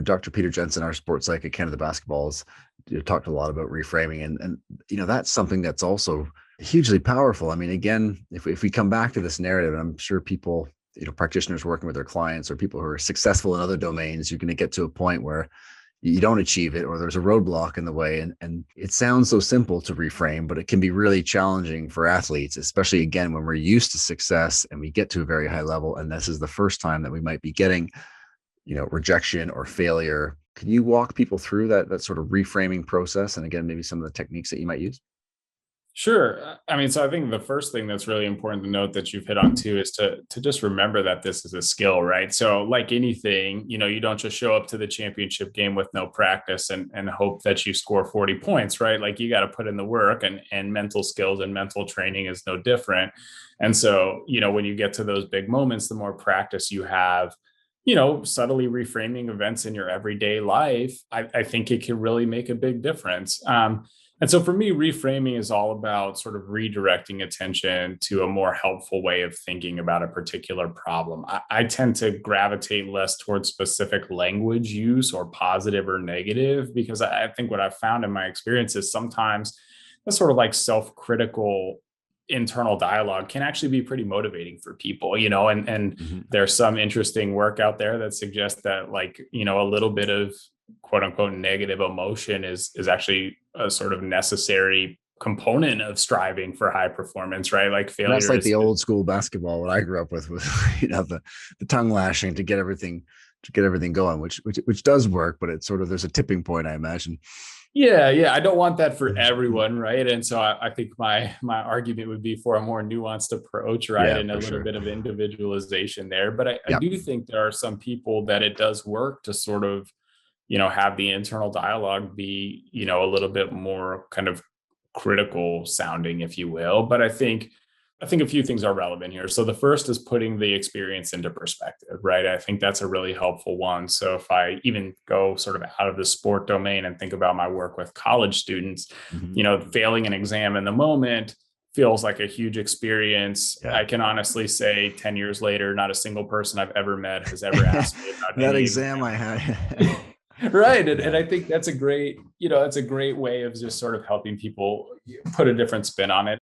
Dr. Peter Jensen, our sports psych at Canada Basketballs, talked a lot about reframing, and that's something that's also hugely powerful. I mean, again, if we come back to this narrative, and I'm sure people, practitioners working with their clients or people who are successful in other domains, you're going to get to a point where you don't achieve it or there's a roadblock in the way. And it sounds so simple to reframe, but it can be really challenging for athletes, especially again, when we're used to success and we get to a very high level. And this is the first time that we might be getting, rejection or failure. Can you walk people through that sort of reframing process? And again, maybe some of the techniques that you might use? Sure. I mean, so I think the first thing that's really important to note that you've hit on too is to just remember that this is a skill, right? So like anything, you don't just show up to the championship game with no practice and hope that you score 40 points, right? Like you got to put in the work, and mental skills and mental training is no different. And so, when you get to those big moments, the more practice you have, subtly reframing events in your everyday life, I think it can really make a big difference. And so for me, reframing is all about sort of redirecting attention to a more helpful way of thinking about a particular problem. I tend to gravitate less towards specific language use or positive or negative, because I think what I've found in my experience is sometimes the sort of like self-critical internal dialogue can actually be pretty motivating for people, and Mhm. there's some interesting work out there that suggests that, like, a little bit of quote unquote negative emotion is actually a sort of necessary component of striving for high performance, right? Like And that's failure like the is old school basketball. What I grew up with was, the tongue lashing to get everything going, which does work, but it's sort of, there's a tipping point, I imagine. yeah, I don't want that for everyone, right? And so I think my argument would be for a more nuanced approach, right, Yeah, and a for little sure. bit of individualization there. But I Yeah. do think there are some people that it does work to sort of, have the internal dialogue be, a little bit more kind of critical sounding, if you will. But I think a few things are relevant here. So the first is putting the experience into perspective, right? I think that's a really helpful one. So if I even go sort of out of the sport domain and think about my work with college students, Mhm. failing an exam in the moment feels like a huge experience. Yeah. I can honestly say 10 years later, not a single person I've ever met has ever asked me about That any exam I exam. had. Right. And Yeah. I think that's a great way of just sort of helping people put a different spin on it.